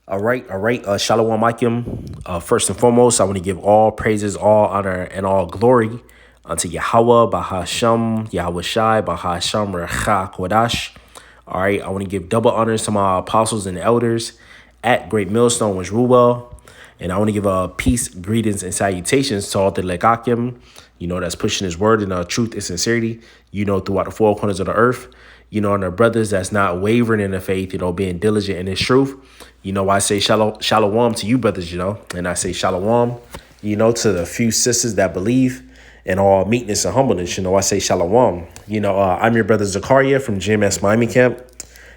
All right. Shalom Aleichem. First and foremost, I want to give all praises, all honor, and all glory unto Yahweh, Bahasham, Yahweh Shai, Bahasham, Recha, Kodash. All right. I want to give double honors to my apostles and elders at Great Millstone, which Ruwell. And I want to give peace, greetings, and salutations to all the Legakim, that's pushing his word in truth and sincerity, throughout the four corners of the earth, and our brothers that's not wavering in the faith, being diligent in his truth. I say shalom to you, brothers, and I say shalom, to the few sisters that believe in all meekness and humbleness. I say shalom. I'm your brother Zakaria from GMS Miami Camp.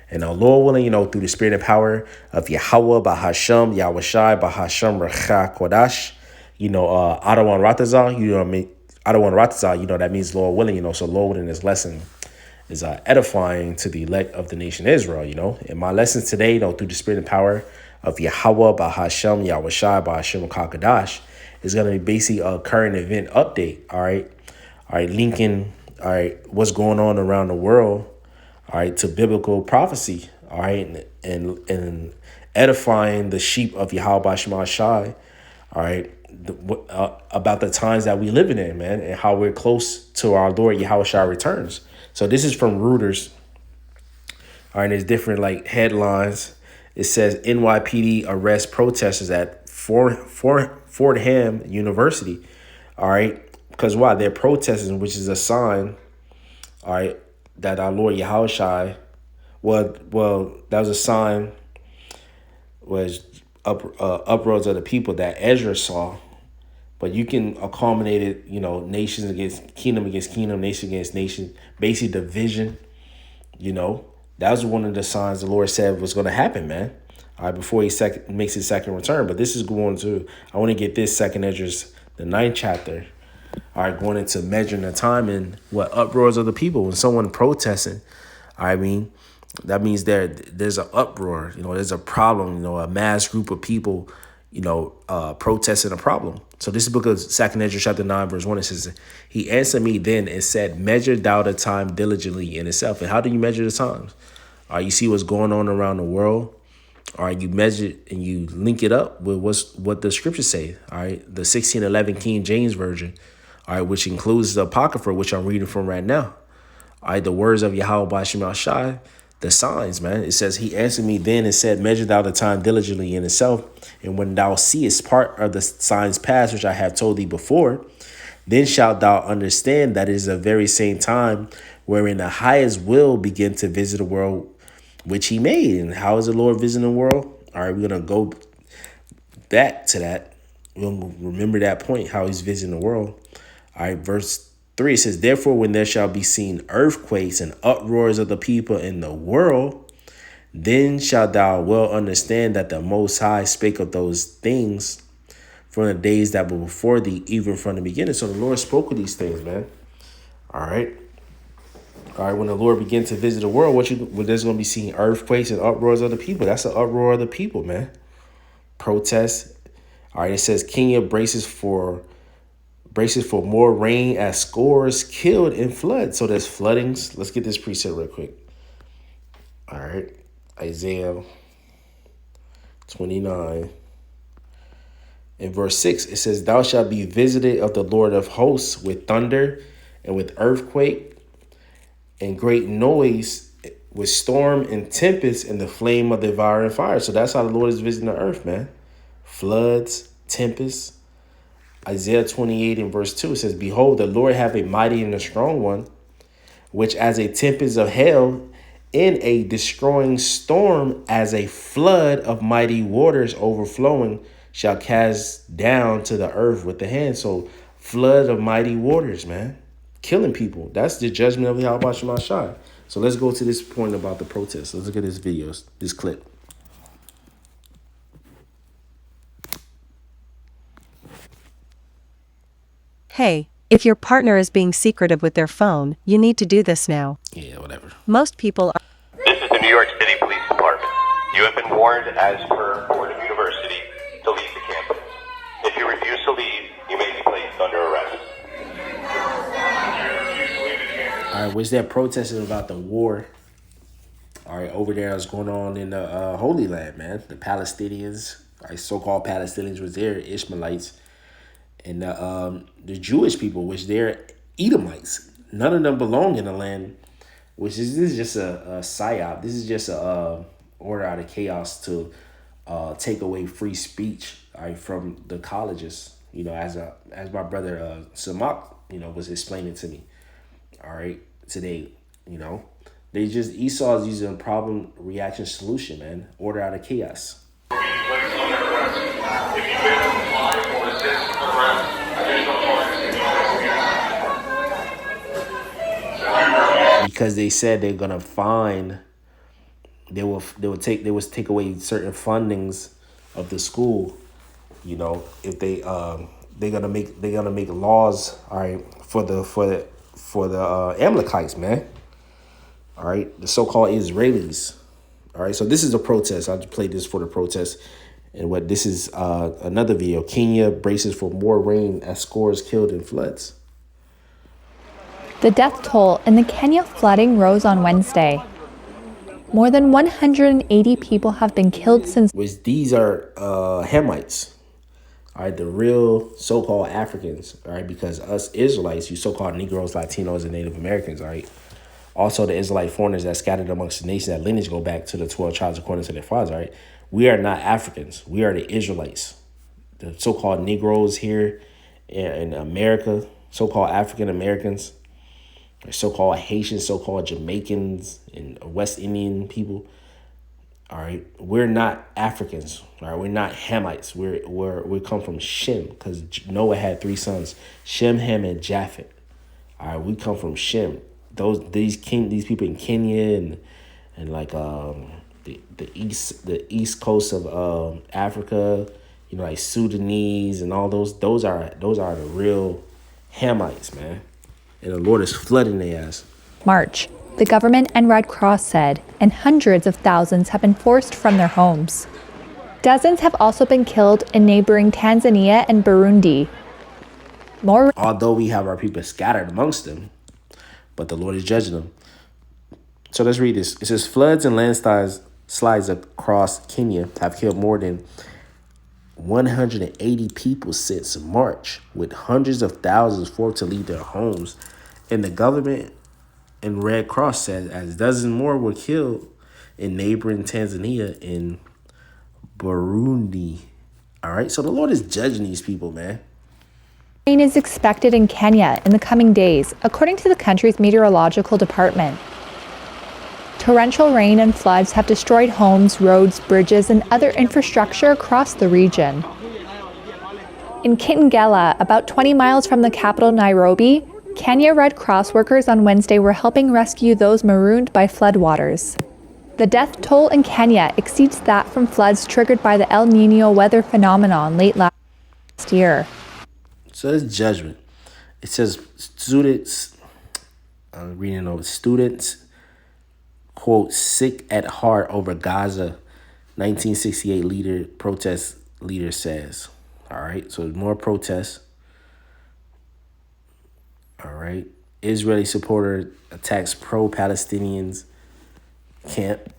And Lord willing, through the spirit and power of Yahweh, Bahasham, Yahweh Shai, Bahasham, Recha, Kodash, Adawan Ratazah, Adawan Ratazah, that means Lord willing, so Lord willing, this lesson is edifying to the elect of the nation Israel, And my lessons today, through the spirit and power of Yahweh, Bahasham, Yahweh Shai, Bahasham, Kodash, is going to be basically a current event update, all right? All right, linking, all right, what's going on around the world, all right, to biblical prophecy, all right, and edifying the sheep of Yahweh Shema Shai, all right, about the times that we living in, man, and how we're close to our Lord Yahweh Shai returns. So this is from Reuters, all right, there's different like headlines. It says NYPD arrests protesters at Fordham University, all right, because why? They're protesting, which is a sign, all right, that our Lord Yahushai, well, that was a sign, was uproads of the people that Ezra saw, but you can accommodate it, nations against kingdom, nation against nation, basically division, that was one of the signs the Lord said was going to happen, man. All right, before he makes his second return. But this is going to, I want to get this second Ezra's, the 9th chapter. All right, going into measuring the time and what uproars of the people. When someone protesting, I mean, that means there's an uproar. There's a problem. A mass group of people, protesting a problem. So this is book of 2 Ezra chapter 9 verse 1. It says, "He answered me then and said, measure thou the time diligently in itself." And how do you measure the times? You see what's going on around the world. All right, you measure and you link it up with what the scriptures say. All right, the 1611 King James version. All right, which includes the Apocrypha, which I'm reading from right now. All right, the words of Yahweh Bashim Shai, the signs, man. It says, "He answered me then and said, measure thou the time diligently in itself. And when thou seest part of the signs past, which I have told thee before, then shalt thou understand that it is the very same time wherein the highest will begin to visit the world which he made." And how is the Lord visiting the world? All right, we're going to go back to that. We're going to remember that point, how he's visiting the world. All right, verse 3, it says, "Therefore, when there shall be seen earthquakes and uproars of the people in the world, then shalt thou well understand that the Most High spake of those things from the days that were before thee, even from the beginning." So the Lord spoke of these things, man. All right. All right, when the Lord begins to visit the world, there's going to be seeing earthquakes and uproars of the people. That's an uproar of the people, man. Protests. All right, it says Kenya braces for more rain as scores killed in flood. So there's floodings. Let's get this precept real quick. All right, Isaiah 29. In verse 6, it says, "Thou shalt be visited of the Lord of hosts with thunder and with earthquake and great noise, with storm and tempest and the flame of devouring fire." So that's how the Lord is visiting the earth, man. Floods, tempests. Isaiah 28 and verse 2, it says, "Behold, the Lord hath a mighty and a strong one, which as a tempest of hail in a destroying storm, as a flood of mighty waters overflowing, shall cast down to the earth with the hand." So flood of mighty waters, man. Killing people. That's the judgment of the Yahweh Shema Shai. So let's go to this point about the protests. Let's look at this video, this clip. Hey, if your partner is being secretive with their phone, you need to do this now. Yeah, whatever. Most people are. This is the New York City Police Department. You have been warned, as per Fordham University, to leave the campus. If you refuse to leave, you may be placed under arrest. All right, was there protesting about the war? All right, over there what's going on in the Holy Land, man. The Palestinians, right, so-called Palestinians was there, Ishmaelites, and the Jewish people, which they're Edomites. None of them belong in the land, which is this is just a psyop. This is just a order out of chaos to take away free speech, right, from the colleges. You know, as my brother Samak, you know, was explaining to me, all right, today, you know, they just Esau is using problem reaction solution, man, order out of chaos. Because they said they're gonna find, they will take away certain fundings of the school, you know, if they're gonna make laws, all right, for the Amalekites, man, all right, the so-called Israelis, all right. So this is a protest. I just played this for the protest, and what this is another video. Kenya braces for more rain as scores killed in floods. The death toll in the Kenya flooding rose on Wednesday. More than 180 people have been killed since. Which these are Hamites, all right, the real so-called Africans, all right, because us Israelites, you so-called Negroes, Latinos, and Native Americans, all right. Also, the Israelite foreigners that scattered amongst the nations, that lineage go back to the 12 tribes according to their fathers, all right. We are not Africans. We are the Israelites, the so-called Negroes here in America, so-called African Americans, so-called Haitians, so-called Jamaicans, and West Indian people. All right, we're not Africans. All right, we're not Hamites. We come from Shem, because Noah had 3 sons: Shem, Ham, and Japheth. All right, we come from Shem. These people in Kenya and like the east coast of Africa, you know, like Sudanese and all those are the real Hamites, man. And the Lord is flooding their ass. March, the government and Red Cross said, and hundreds of thousands have been forced from their homes. Dozens have also been killed in neighboring Tanzania and Burundi. Although we have our people scattered amongst them, but the Lord is judging them. So let's read this. It says, floods and landslides across Kenya have killed more than 180 people since March, with hundreds of thousands forced to leave their homes. And the government and Red Cross said as dozens more were killed in neighboring Tanzania and Burundi. All right, so the Lord is judging these people, man. Rain is expected in Kenya in the coming days, according to the country's meteorological department. Torrential rain and floods have destroyed homes, roads, bridges, and other infrastructure across the region. In Kitengela, about 20 miles from the capital Nairobi, Kenya Red Cross workers on Wednesday were helping rescue those marooned by floodwaters. The death toll in Kenya exceeds that from floods triggered by the El Niño weather phenomenon late last year. So it's judgment. It says students, I'm reading over, students, quote, sick at heart over Gaza, 1968 protest leader says. All right, so more protests. All right. Israeli supporter attacks pro-Palestinians camp.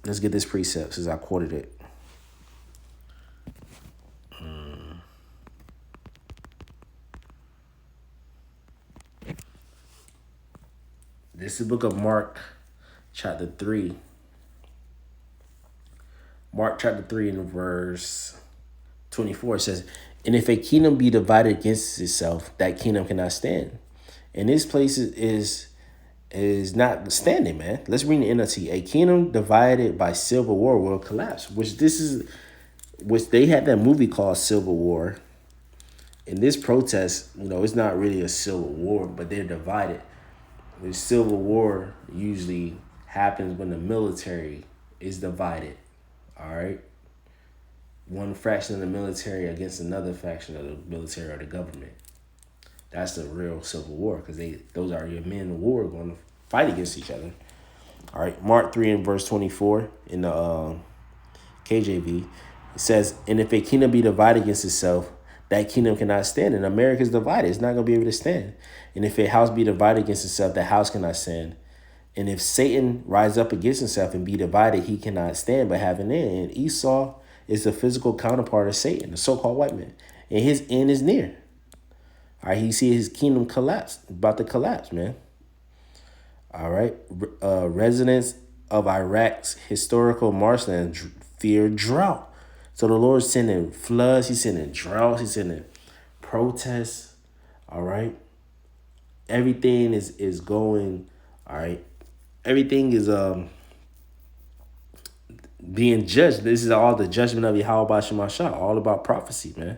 Let's get this precept since I quoted it. This is the book of Mark, chapter 3. Mark chapter 3 and verse 24 says, and if a kingdom be divided against itself, that kingdom cannot stand. And this place is not standing, man. Let's read the NLT. A kingdom divided by civil war will collapse. Which they had that movie called Civil War. In this protest, you know, it's not really a civil war, but they're divided. The civil war usually happens when the military is divided. All right. One faction of the military against another faction of the military or the government. That's the real civil war, because those are your men of war going to fight against each other. All right, Mark 3 and verse 24 in the KJV, it says, and if a kingdom be divided against itself, that kingdom cannot stand. And America's divided. It's not going to be able to stand. And if a house be divided against itself, that house cannot stand. And if Satan rise up against himself and be divided, he cannot stand but have an end. And Esau is the physical counterpart of Satan, the so-called white man. And his end is near. All right, he see his kingdom collapse, about to collapse, man. All right, residents of Iraq's historical marshland fear drought. So the Lord's sending floods, he's sending droughts, he's sending protests. All right, everything is going, all right. Everything is being judged. This is all the judgment of Yahweh Shemashah, all about prophecy, man.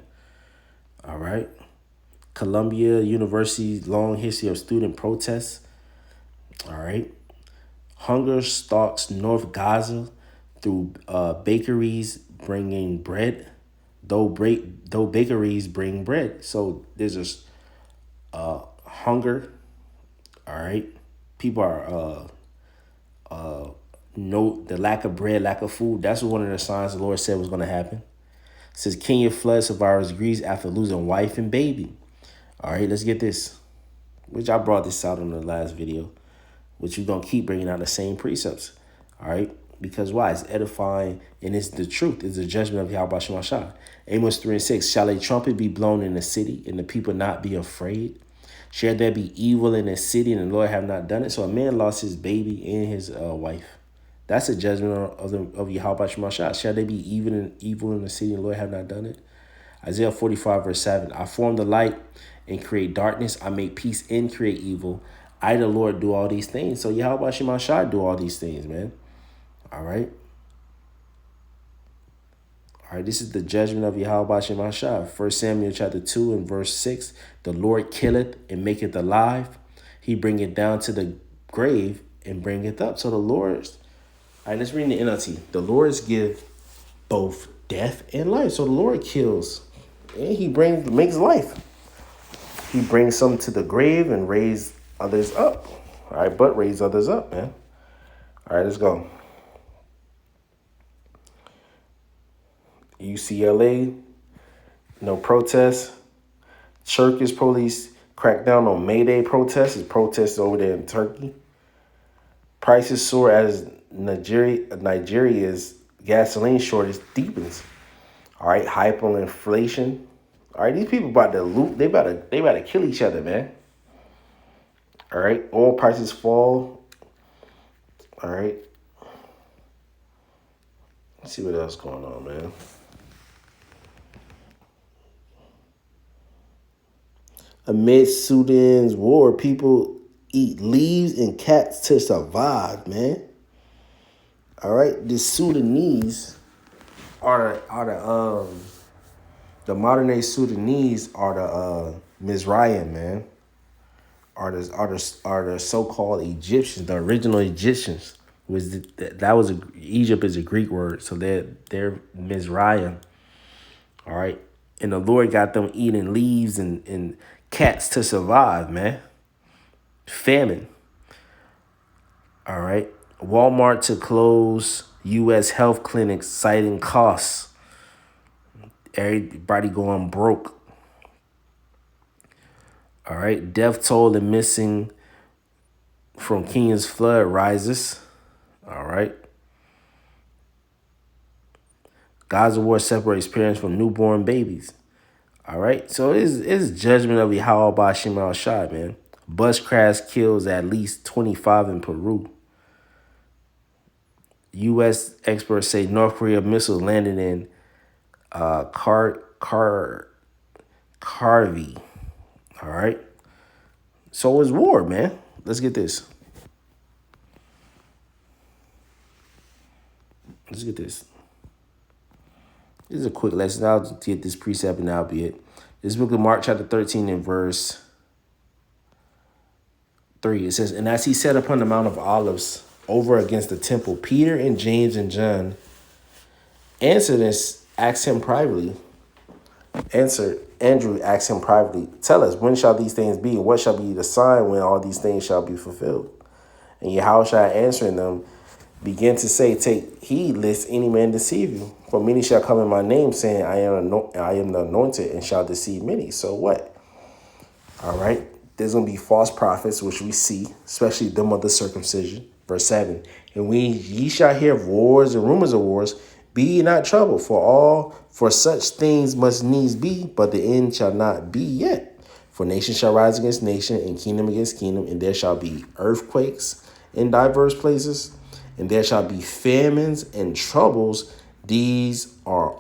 All right. Columbia University's long history of student protests. All right. Hunger stalks North Gaza through bakeries bringing bread. Though bakeries bring bread. So there's this hunger. All right. People are note the lack of bread, lack of food. That's one of the signs the Lord said was going to happen. It says Kenya floods survivors Greece after losing wife and baby. All right, let's get this. Which I brought this out in the last video. Which we're going to keep bringing out the same precepts. All right. Because why? It's edifying and it's the truth. It's the judgment of Yahweh Shemashah. Amos 3:6. Shall a trumpet be blown in the city and the people not be afraid? Shall there be evil in the city and the Lord have not done it? So a man lost his baby and his wife. That's a judgment of Yahweh Shemashah. Shall there be evil in the city and the Lord have not done it? Isaiah 45:7. I form the light and create darkness. I make peace and create evil. I, the Lord, do all these things. So Yahweh Shemashah do all these things, man. All right. All right, this is the judgment of Yahweh Shemashah. 1 Samuel chapter 2 and verse 6. The Lord killeth and maketh alive. He bringeth down to the grave and bringeth up. So the Lord's, all right, let's read the NLT. The Lord's give both death and life. So the Lord kills and he makes life. He brings some to the grave and raise others up. All right, but raise others up, man. All right, let's go. UCLA, no protests. Turkish police crack down on May Day protests. It's protests over there in Turkey. Prices soar as Nigeria's gasoline shortage deepens. All right, hyperinflation. All right, these people about to loot. They about to kill each other, man. All right, oil prices fall. All right. Let's see what else going on, man. Amid Sudan's war, people eat leaves and cats to survive, man. All right, the Sudanese are the modern day Sudanese are the Mizraim, man. Are the so-called Egyptians, the original Egyptians. Egypt is a Greek word, so they're Mizraim. All right, and the Lord got them eating leaves and cats to survive, man. Famine. All right, Walmart to close U.S. health clinics citing costs. Everybody going broke. All right, death toll and missing from Kenya's flood rises. All right. Gaza war separates parents from newborn babies. All right. So it's judgment of Yahweh Shemal Shah, man. Bus crash kills at least 25 in Peru. U.S. experts say North Korea missiles landed in Karvi. All right. So it's war, man. Let's get this. Let's get this. This is a quick lesson. I'll get this precept and that'll be it. This book of Mark chapter 13 and verse 3. It says, and as he sat upon the Mount of Olives over against the temple, Peter and James and John Andrew asked him privately, tell us, when shall these things be? And what shall be the sign when all these things shall be fulfilled? And Yahushua answering them, begin to say, take heed lest any man deceive you. For many shall come in my name, saying, I am the anointed, and shall deceive many. So what? All right. there's going to be false prophets, which we see, especially them of the circumcision. Verse 7, and when ye shall hear of wars and rumors of wars, be ye not troubled, for such things must needs be, but the end shall not be yet. For nation shall rise against nation, and kingdom against kingdom, and there shall be earthquakes in diverse places, and there shall be famines and troubles. These are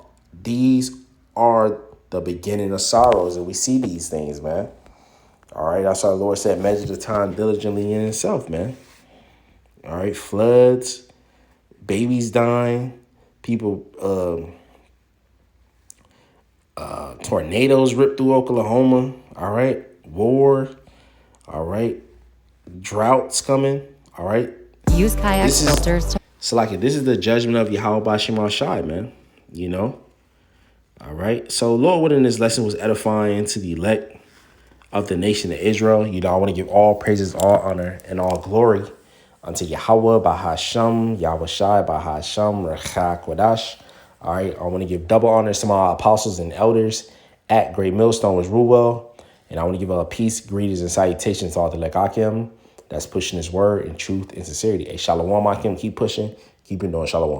the beginning of sorrows, and we see these things, man. All right, that's why the Lord said, measure the time diligently in itself, man. All right, floods, babies dying, people, tornadoes rip through Oklahoma. All right, war. All right, droughts coming. All right. Use kayak filters. So like this is the judgment of Yahweh Bashim Shai, man. You know. All right. So Lord willing, this lesson was edifying to the elect of the nation of Israel. You know, I want to give all praises, all honor, and all glory unto Yahweh Bahasham, Yahweh Shai Bahasham, Recha Kodash. All right, I want to give double honors to my apostles and elders at Great Millstone, was Ruwell. And I want to give a peace, greetings, and salutations to all the Lekakim that's pushing his word in truth and sincerity. Hey, Shalom, Akim, keep pushing, keep it doing. Shalom.